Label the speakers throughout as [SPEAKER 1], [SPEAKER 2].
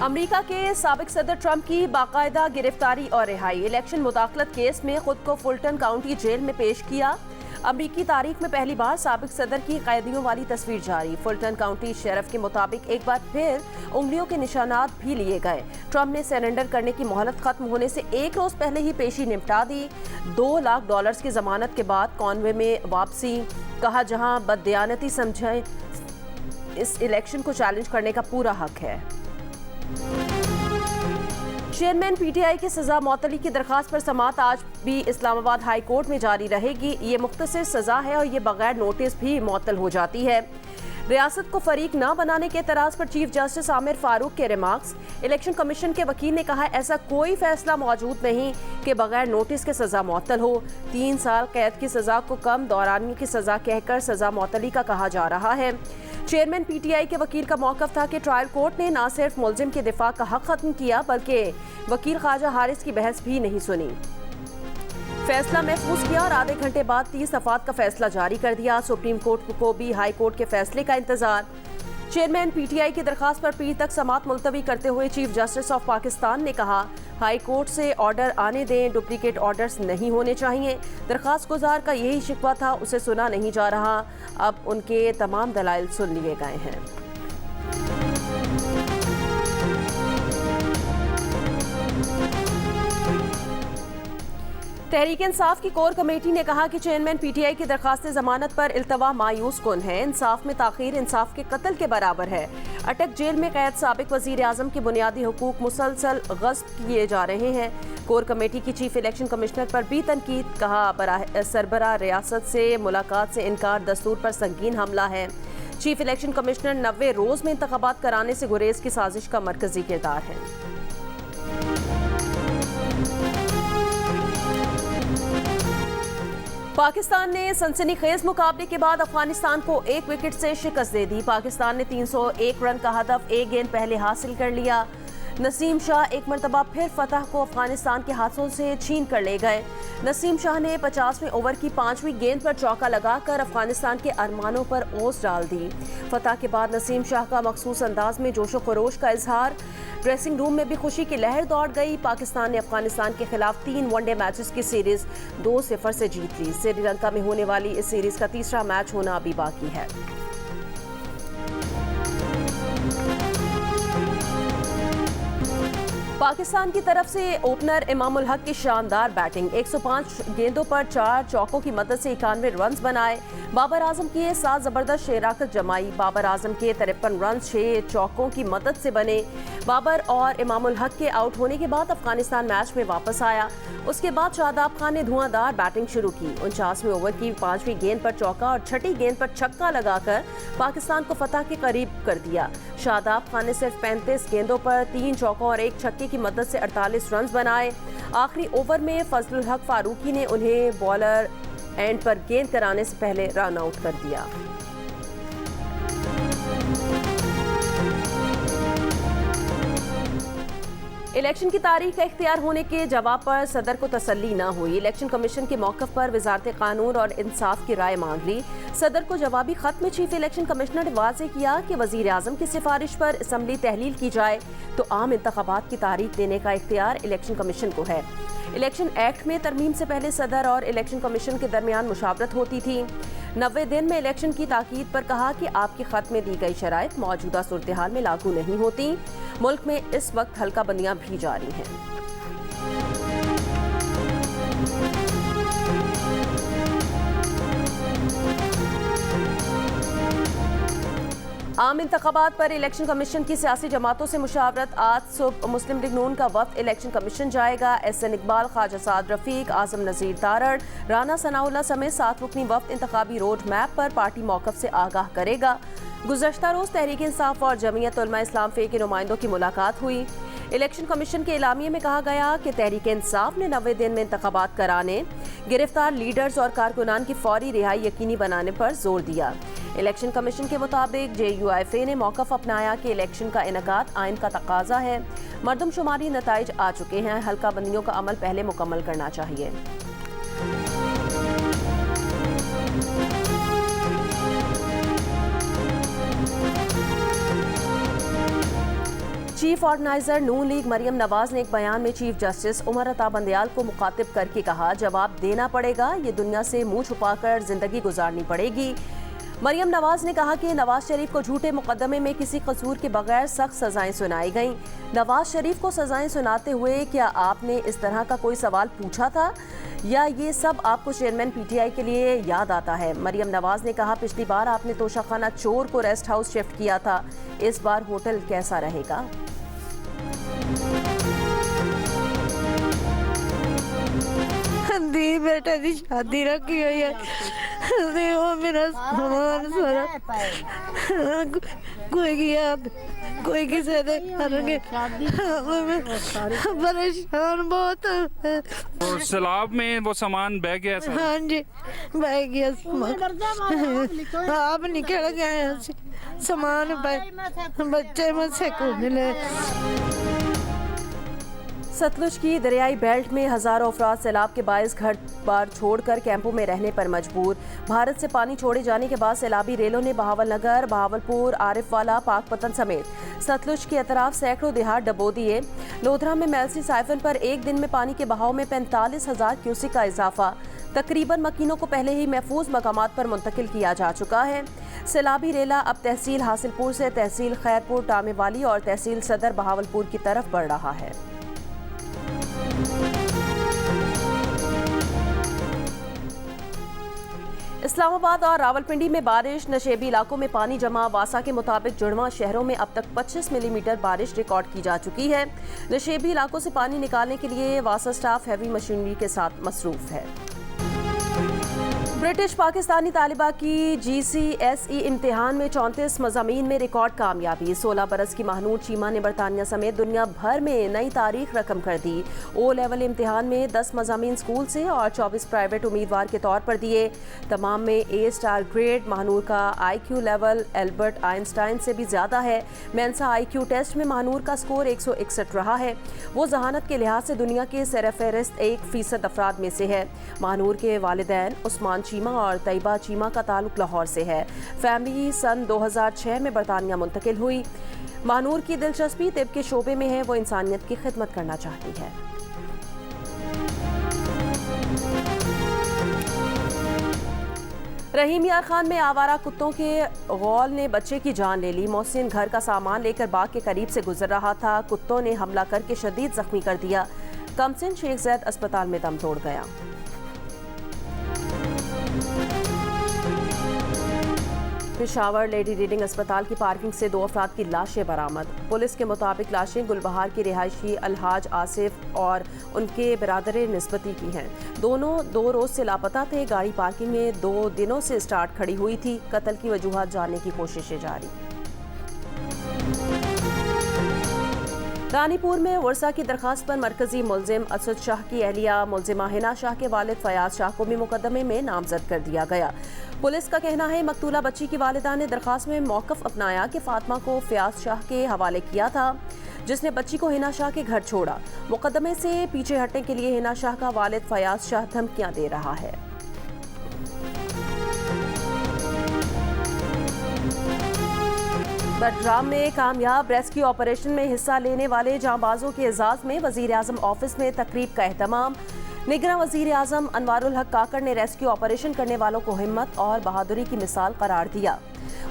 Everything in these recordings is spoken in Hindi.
[SPEAKER 1] अमेरिका के साबिक सदर ट्रंप की बाकायदा गिरफ्तारी और रिहाई। इलेक्शन मुदाखलत केस में खुद को फुलटन काउंटी जेल में पेश किया। अमरीकी तारीख में पहली बार साबिक सदर की कैदियों वाली तस्वीर जारी। फुलटन काउंटी शेरिफ के मुताबिक एक बार फिर उंगलियों के निशानात भी लिए गए। ट्रंप ने सरेंडर करने की मोहलत खत्म होने से एक रोज पहले ही पेशी निपटा दी। $2 लाख की जमानत के बाद कॉनवे में वापसी। कहा जहां बददियानती समझे इस इलेक्शन को चैलेंज करने का पूरा हक है। चेयरमैन पीटीआई की सजा मौतली की दरखास्त पर समाअत आज भी इस्लामाबाद हाई कोर्ट में जारी रहेगी। ये मुख्तसर सजा है और ये बगैर नोटिस भी मुअत्तल हो जाती है। रियासत को फरीक न बनाने के एतराज पर चीफ जस्टिस आमिर फारूक के रिमार्क्स। इलेक्शन कमीशन के वकील ने कहा ऐसा कोई फैसला मौजूद नहीं कि बगैर नोटिस के सजा मुअत्तल हो। 3 साल कैद की सजा को कम दौरानी की सजा कहकर सजा मुअत्तली का कहा जा रहा है। चेयरमैन पीटीआई के वकील का मौक़िफ़ था कि ट्रायल कोर्ट ने न सिर्फ मुलजिम के दिफा का हक खत्म किया बल्कि वकील ख्वाजा हारिस की बहस भी नहीं सुनी। फैसला महफूज किया और आधे घंटे बाद 30 दफात का फैसला जारी कर दिया। सुप्रीम कोर्ट को भी हाई कोर्ट के फैसले का इंतजार। चेयरमैन पीटीआई की दरखास्त पर पीर तक समाअत मुलतवी करते हुए चीफ जस्टिस ऑफ पाकिस्तान ने कहा हाई कोर्ट से ऑर्डर आने दें, डुप्लीकेट ऑर्डर्स नहीं होने चाहिए। दरखास्त गुजार का यही शिकवा था, उसे सुना नहीं जा रहा। अब उनके तमाम दलाइल सुन लिए गए हैं। तहरीक इंसाफ की कोर कमेटी ने कहा कि चेयरमैन पीटीआई की दरखास्त जमानत पर इल्तवा मायूस कुन है। इंसाफ में ताखीर इंसाफ के कत्ल के बराबर है। अटक जेल में कैद साबिक वजीर आजम के बुनियादी हुकूक मुसलसल गस्ब किए जा रहे हैं। कोर कमेटी की चीफ इलेक्शन कमिश्नर पर भी तनकीद। कहा सरबराह रियासत से मुलाकात से इनकार दस्तूर पर संगीन हमला है। चीफ इलेक्शन कमिश्नर 90 रोज में इंतखाबात कराने से गुरेज की साजिश का मरकजी किरदार है। पाकिस्तान ने सनसनीखेज मुकाबले के बाद अफगानिस्तान को 1 विकेट से शिकस्त दे दी। पाकिस्तान ने 301 रन का हदफ 1 गेंद पहले हासिल कर लिया। नसीम शाह एक मरतबा फिर फतह को अफगानिस्तान के हाथों से छीन कर ले गए। नसीम शाह ने 50वें ओवर की 5वीं गेंद पर चौका लगाकर अफगानिस्तान के अरमानों पर ओस डाल दी। फतह के बाद नसीम शाह का मखसूस अंदाज में जोशो खरोश का इजहार। ड्रेसिंग रूम में भी खुशी की लहर दौड़ गई। पाकिस्तान ने अफगानिस्तान के खिलाफ 3 वनडे मैचेस की सीरीज 2-0 से जीत ली। श्रीलंका में होने वाली इस सीरीज का तीसरा मैच होना अभी बाकी है। पाकिस्तान की तरफ से ओपनर इमामुल हक की शानदार बैटिंग। 105 गेंदों पर 4 चौकों की मदद से 91 रन बनाए। बाबर आजम की 7 जबरदस्त शराकत जमाई। बाबर आजम के 53 रन 6 चौकों की मदद से बने। बाबर और इमामुल हक के आउट होने के बाद अफगानिस्तान मैच में वापस आया। उसके बाद शादाब खान ने धुआंधार बैटिंग शुरू की। 49वें ओवर की 5वीं गेंद पर चौका और 6ठी गेंद पर छक्का लगाकर पाकिस्तान को फतह के करीब कर दिया। शादाब खान ने सिर्फ 35 गेंदों पर 3 चौकों और 1 छक्के की मदद से 48 रन बनाए। आखिरी ओवर में फजलुल हक फारूकी ने उन्हें बॉलर एंड पर गेंद कराने से पहले रन आउट कर दिया। इलेक्शन की तारीख का इख्तियार होने के जवाब पर सदर को तसल्ली न हुई। इलेक्शन कमीशन के मौक़िफ़ पर वजारत कानून और इंसाफ की राय मांग ली। सदर को जवाबी खत में चीफ इलेक्शन कमिश्नर ने वाज़ेह किया कि वज़ीर आज़म की सिफारिश पर असम्बली तहलील की जाए तो आम इंतखाबात की तारीख देने का इख्तियार इलेक्शन कमीशन को है। इलेक्शन एक्ट में तरमीम से पहले सदर और इलेक्शन कमीशन के दरमियान मुशावरत होती थी। 90 दिन में इलेक्शन की ताकीद पर कहा कि आपके खत में दी गई शराइत मौजूदा सूरत हाल में लागू नहीं होती। मुल्क में इस वक्त हल्का बंदियां भी जारी हैं। आम इंतखाबात पर इलेक्शन कमीशन की सियासी जमातों से मुशावरत। आज सुबह मुस्लिम लीग नून का वफ्द इलेक्शन कमीशन जाएगा। एहसन इकबाल, ख्वाजा साद रफीक, आजम नज़ीर तारड़, राना सनाउल्लाह समेत 7 रुकनी वफ्द इंतखाबी रोड मैप पर पार्टी मौक़िफ़ से आगाह करेगा। गुज़श्ता रोज़ तहरीक इंसाफ और जमीयत उलमा इस्लाम फ़े के नुमाइंदों की मुलाकात हुई। इलेक्शन कमीशन के एलामिये में कहा गया कि तहरीक इंसाफ ने 90 दिन में इंतखाबात कराने, गिरफ्तार लीडर्स और कारकुनान की फौरी रिहाई यकीनी बनाने पर जोर दिया। इलेक्शन कमीशन के मुताबिक JUIFA ने मौक़िफ़ अपनाया कि इलेक्शन का इनेकाद आइन का तकाजा है। मरदमशुमारी नताइज आ चुके हैं, हल्का बंदियों का अमल पहले मुकम्मल करना चाहिए। चीफ ऑर्गेनाइजर नून लीग मरियम नवाज ने एक बयान में चीफ जस्टिस उमर अता बंदयाल को मुखातिब करके कहा, जवाब देना पड़ेगा, ये दुनिया से मुंह छुपाकर जिंदगी गुजारनी पड़ेगी। मरियम नवाज ने कहा कि नवाज शरीफ को झूठे मुकदमे में किसी कसूर के बगैर सख्त सजाएं सुनाई गईं। नवाज शरीफ को सजाएं सुनाते हुए क्या आपने इस तरह का कोई सवाल पूछा था या ये सब आपको चेयरमैन पीटीआई के लिए याद आता है? मरियम नवाज ने कहा, पिछली बार आपने तोशाखाना चोर को रेस्ट हाउस शिफ्ट किया था, इस बार होटल कैसा रहेगा?
[SPEAKER 2] दी बेटे की शादी रखी हुई है, वो मेरा सामान सारा कोई गया, कोई किसी ने करेंगे, परेशान बहुत।
[SPEAKER 3] और सैलाब में वो सामान बह गया?
[SPEAKER 2] हाँ जी, बह गया सामान, आप निकल गए सामान, बच्चे मुझसे कूद ले।
[SPEAKER 1] सतलुज की दरियाई बेल्ट में हजारों अफराद सैलाब के बायस घर बार छोड़कर कैंपों में रहने पर मजबूर। भारत से पानी छोड़े जाने के बाद सैलाबी रेलों ने बहावलनगर, बहावलपुर, आरिफवाला, पाकपतन समेत सतलुज के अतराफ सैकड़ों देहात डबो दिए। लोधरा में मेलसी साइफन पर एक दिन में पानी के बहाव में 45,000 क्यूसिक का इजाफा। तकरीबन मकीनों को पहले ही महफूज मकामात पर मुंतकिल किया जा चुका है। सैलाबी रेला अब तहसील हासिलपुर से तहसील खैरपुर, टामेवाली और तहसील सदर बहावलपुर की तरफ बढ़ रहा है। इस्लामाबाद और रावलपिंडी में बारिश, नशेबी इलाकों में पानी जमा। वासा के मुताबिक जुड़वा शहरों में अब तक 25 मिलीमीटर बारिश रिकॉर्ड की जा चुकी है। नशेबी इलाकों से पानी निकालने के लिए वासा स्टाफ हैवी मशीनरी के साथ मसरूफ है। ब्रिटिश पाकिस्तानी तालिबा की GCSE इम्तिहान में 34 मज़ामीन में रिकॉर्ड कामयाबी। 16 बरस की महनूर चीमा ने बरतानिया समेत दुनिया भर में नई तारीख रकम कर दी। O लेवल इम्तिहान में 10 मज़ामीन स्कूल से और 24 प्राइवेट उम्मीदवार के तौर पर दिए। तमाम में A* ग्रेड। महनूर का IQ लेवल एल्बर्ट आइंस्टाइन से भी ज़्यादा है। मेंसा IQ टेस्ट में महनूर का स्कोर 161 रहा है। वो जहानत के लिहाज से दुनिया के सरफहरिस्त 1% अफराद में से है। महनूर के वालिदैन उस्मान चीमा और तैयबा चीमा का ताल्लुक लाहौर से है। फैमिली सन 2006 में बरतानिया मुंतकिल हुई। महनूर की दिलचस्पी तिब के शोबे में है, वो इंसानियत की खिदमत करना चाहती है। रहीम यार खान में आवारा कुत्तों के गौल ने बच्चे की जान ले ली। मोहसिन घर का सामान लेकर बाग के करीब से गुजर रहा था, कुत्तों ने हमला करके शदीद जख्मी कर दिया। कमसिन शेख जैद अस्पताल में दम तोड़ गया। पेशावर लेडी रीडिंग अस्पताल की पार्किंग से 2 अफराद की लाशें बरामद। पुलिस के मुताबिक लाशें गुलबहार के रिहायशी अलहाज आसिफ और उनके बिरादर निस्बती की हैं। दोनों 2 रोज से लापता थे। गाड़ी पार्किंग में 2 दिनों से स्टार्ट खड़ी हुई थी। कत्ल की वजूहात जानने की कोशिशें जारी। रानीपुर में वर्षा की दरखास्त पर मरकजी मुलजिम असद शाह की अहलिया मुलजिमा हिना शाह के वालिद फयाज शाह को भी मुकदमे में नामजद कर दिया गया। पुलिस का कहना है मकतूला बच्ची की वालिदा ने दरखास्त में मौक़िफ़ अपनाया कि फातिमा को फयाज शाह के हवाले किया था, जिसने बच्ची को हिना शाह के घर छोड़ा। मुकदमे से पीछे हटने के लिए हिना शाह का वालिद फयाज शाह धमकियां दे रहा है। बडगाम में कामयाब रेस्क्यू ऑपरेशन में हिस्सा लेने वाले जांबाजों के एजाज में वजीर आजम ऑफिस में तकरीब का एहतमाम। निगरान वजीर आजम अनवारुल हक काकड़ ने रेस्क्यू ऑपरेशन करने वालों को हिम्मत और बहादुरी की मिसाल करार दिया।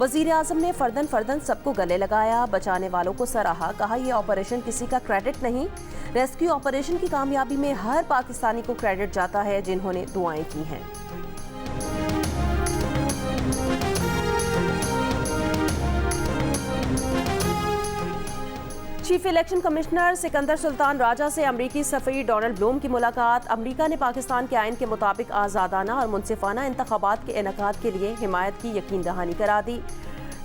[SPEAKER 1] वजीर आजम ने फर्दन फर्दन सबको गले लगाया, बचाने वालों को सराहा। कहा, यह ऑपरेशन किसी का क्रेडिट नहीं, रेस्क्यू ऑपरेशन की कामयाबी में हर पाकिस्तानी को क्रेडिट जाता है जिन्होंने दुआएं की हैं। Chief election commissioner Sikandar Sultan Raja से अमरीकी सफ़ीर डोनाल्ड ब्लूम की मुलाकात। अमरीका ने पाकिस्तान के आइन के मुताबिक आज़ादाना और मुनसिफाना इंतखाबात के इनेकाद के लिए हिमायत की यकीन दहानी करा दी।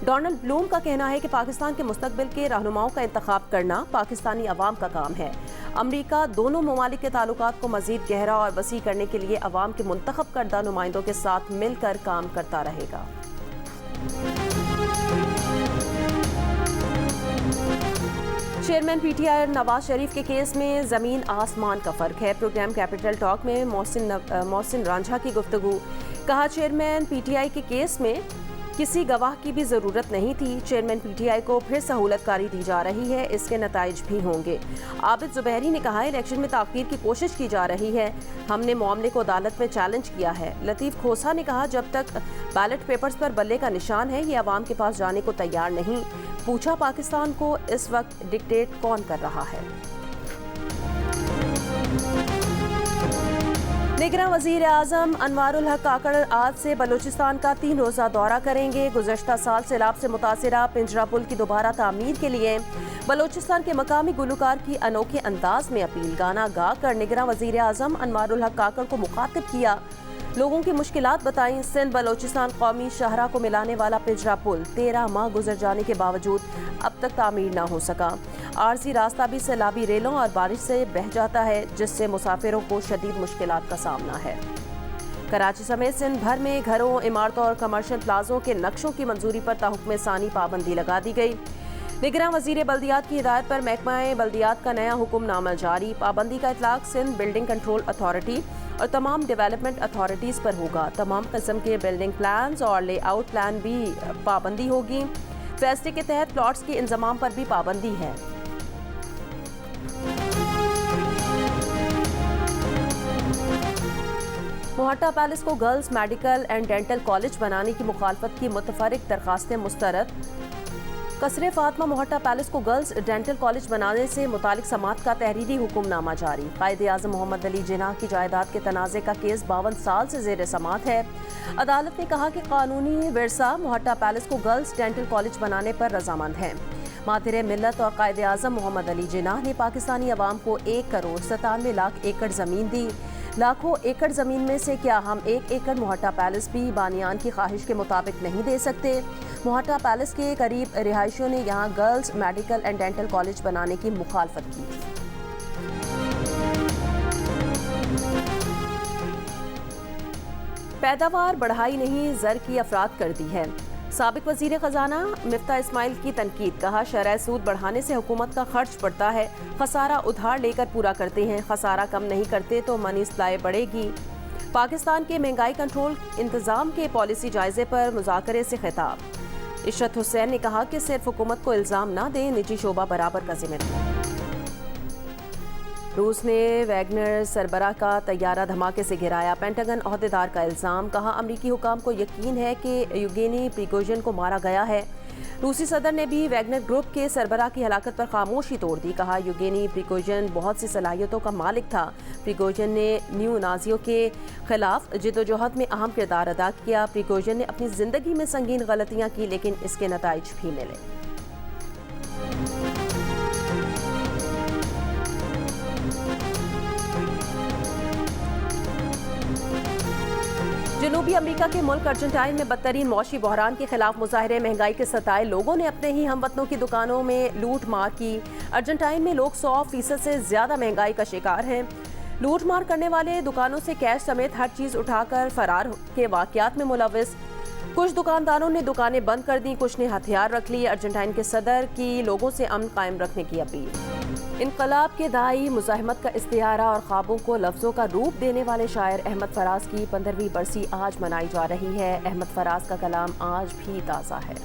[SPEAKER 1] डोनाल्ड ब्लूम का कहना है कि पाकिस्तान के मुस्तकबिल के रहनुमाओं का इंतखाब करना पाकिस्तानी अवाम का काम है। अमरीका दोनों ममालिक के ताल्लुकात को मज़ीद गहरा और वसी करने के लिए अवाम के मुंतखब करदा नुमाइंदों के साथ मिलकर काम करता रहेगा। चेयरमैन पीटीआई नवाज शरीफ के केस में ज़मीन आसमान का फ़र्क है। प्रोग्राम कैपिटल टॉक में मोहसिन रांझा की गुफ्तगू। कहा, चेयरमैन पीटीआई के केस में किसी गवाह की भी जरूरत नहीं थी। चेयरमैन पीटीआई को फिर सहूलतकारी दी जा रही है, इसके नताइज भी होंगे। आबिद जुबैरी ने कहा, इलेक्शन में ताख़ीर की कोशिश की जा रही है, हमने मामले को अदालत में चैलेंज किया है। लतीफ़ खोसा ने कहा, जब तक बैलेट पेपर्स पर बल्ले का निशान है, ये अवाम के पास जाने को तैयार नहीं। पूछा, पाकिस्तान को इस वक्त डिक्टेट कौन कर रहा है। निगरान वज़ीर आज़म अनवारुल हक काकड़ आज से बलूचिस्तान का 3 रोज़ा दौरा करेंगे। गुज़श्ता साल सैलाब से मुतासिरा पिंजरा पुल की दोबारा तामीर के लिए बलूचिस्तान के मकामी गुलकार की अनोखे अंदाज में अपील गाना गा कर निगरान वज़ीर आज़म अनवारुल हक काकड़ को मुखातिब किया। लोगों की मुश्किलात बताई। सिंध बलूचिस्तान कौमी शाहरा को मिलाने वाला पिंजरा पुल 13 माह गुजर जाने के बावजूद अब तक तामीर न हो सका। आरजी रास्ता भी सैलाबी रेलों और बारिश से बह जाता है, जिससे मुसाफिरों को शदीद मुश्किलात का सामना है। कराची समेत सिंध भर में घरों, इमारतों और कमर्शियल प्लाजों के नक्शों की मंजूरी पर ताहुक्म सानी पाबंदी लगा दी गई। निगरान वज़ीर बल्दियात की हिदायत पर महकमा बल्दियात का नया हुक्मनामा जारी। पाबंदी का इतलाक सिंध बिल्डिंग कंट्रोल अथॉरिटी और तमाम डेवलपमेंट अथॉरिटीज़ पर होगा। तमाम किस्म के बिल्डिंग प्लान्स और लेआउट प्लान भी पाबंदी होगी। फैसले के तहत प्लॉट्स के इंतजाम पर भी पाबंदी है। मोहट्टा पैलेस को girls medical and dental college बनाने की मुखालफत की मुतफरिक दरखास्तें मुस्तरद। कसरे फातमा मोहट्टा पैलेस को गर्ल्स डेंटल कॉलेज बनाने से मुतालिक समात का तहरीरी हुक्मनामा जारी। कायदे आज़म मोहम्मद अली जिन्नाह की जायदाद के तनाज़े का केस 52 साल से ज़ेर समात है। अदालत ने कहा कि कानूनी विरसा मोहट्टा पैलेस को गर्ल्स डेंटल कॉलेज बनाने पर रजामंद है। मातिरे मिल्लत और कायदे आज़म मोहम्मद अली जिन्नाह ने पाकिस्तानी अवाम को 1 करोड़ 97 लाख एकड़ ज़मीन दी। लाखों एकड़ ज़मीन में से क्या हम 1 एकड़ मोहट्टा पैलेस भी बानियान की ख्वाहिश के मुताबिक नहीं दे सकते? मोहट्टा पैलेस के करीब रिहायशियों ने यहाँ girls medical and dental college बनाने की मुखालफत की थी। पैदावार बढ़ाई नहीं, ज़र की अफराद कर दी है। साबिक वज़ीर ख़जाना मिफ्ता इस्माइल की तनकीद। कहा, शरह सूद बढ़ाने से हुकूमत का खर्च बढ़ता है, खसारा उधार लेकर पूरा करते हैं, खसारा कम नहीं करते तो मनी सप्लाई बढ़ेगी। पाकिस्तान के महंगाई कंट्रोल इंतज़ाम के पॉलिसी जायजे पर मुज़ाकरे से खिताब। इशरत हुसैन ने कहा कि सिर्फ हुकूमत को इल्ज़ाम ना दें, निजी शोबा बराबर का जिम्मेदार। रूस ने वैगनर सरबराह का तैयारा धमाके से गिराया। पेंटागन ओहदेदार का इल्ज़ाम। कहा, अमरीकी हुकाम को यकीन है कि युगेनी प्रिगोजिन को मारा गया है। रूसी सदर ने भी वैगनर ग्रुप के सरबराह की हलाकत पर खामोशी तोड़ दी। कहा, युगेनी प्रिगोजिन बहुत सी सलाहियतों का मालिक था। प्रिगोजिन ने न्यू नाजियों के खिलाफ जिद्दोजहद में अहम किरदार अदा किया। प्रिगोजिन ने अपनी जिंदगी में संगीन गलतियां की, लेकिन इसके नताइज भी मिले। जनूबी अमेरिका के मुल्क अर्जेंटाइन में बदतरीन मौशी बहरान के खिलाफ मुजाहरे। महंगाई के सताए लोगों ने अपने ही हमवतनों की दुकानों में लूट मार की। अर्जेंटाइन में लोग 100% से ज्यादा महंगाई का शिकार हैं। लूट मार करने वाले दुकानों से कैश समेत हर चीज उठाकर फरार के वाकयात में मुलविस। कुछ दुकानदारों ने दुकानें बंद कर दी, कुछ ने हथियार रख लिए। अर्जेंटाइन के सदर की लोगों से अमन कायम रखने की अपील। इनकलाब के दाई, मुज़ाहिमत का इस्तियारा और ख्वाबों को लफ्ज़ों का रूप देने वाले शायर अहमद फराज की 15वीं बरसी आज मनाई जा रही है। अहमद फराज का कलाम आज भी ताज़ा है।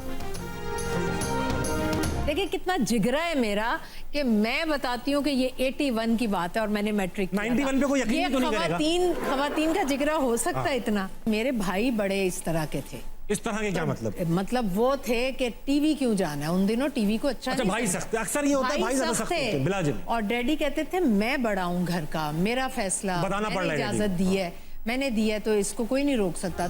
[SPEAKER 4] देखिए कितना जिगरा है मेरा कि मैं बताती हूँ कि ये 81 की बात है और मैंने मैट्रिक
[SPEAKER 5] 91 पे कोई यकीन तो नहीं करेगा।
[SPEAKER 4] खवातीन का जिगरा हो सकता है इतना। मेरे भाई बड़े इस तरह के थे।
[SPEAKER 5] इस तरह के क्या
[SPEAKER 4] मतलब वो थे कि टीवी क्यों जाना है, उन दिनों टीवी को अच्छा
[SPEAKER 5] भाई सख्त, अक्सर ये होता है, भाई ज्यादा सख्त होते हैं, बिलाजिम।
[SPEAKER 4] और डैडी कहते थे मैं बड़ा हूँ घर का, मेरा फैसला, मैंने इजाजत दी है, मैंने दी है तो इसको कोई नहीं रोक सकता।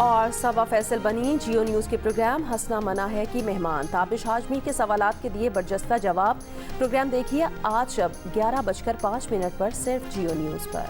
[SPEAKER 1] और सबा फैसल बनी जियो न्यूज़ के प्रोग्राम हंसना मना है की मेहमान। ताबिश हाशमी के सवालात के दिए बरजस्ता जवाब। प्रोग्राम देखिए आज शब 11:05 पर सिर्फ जियो न्यूज़ पर।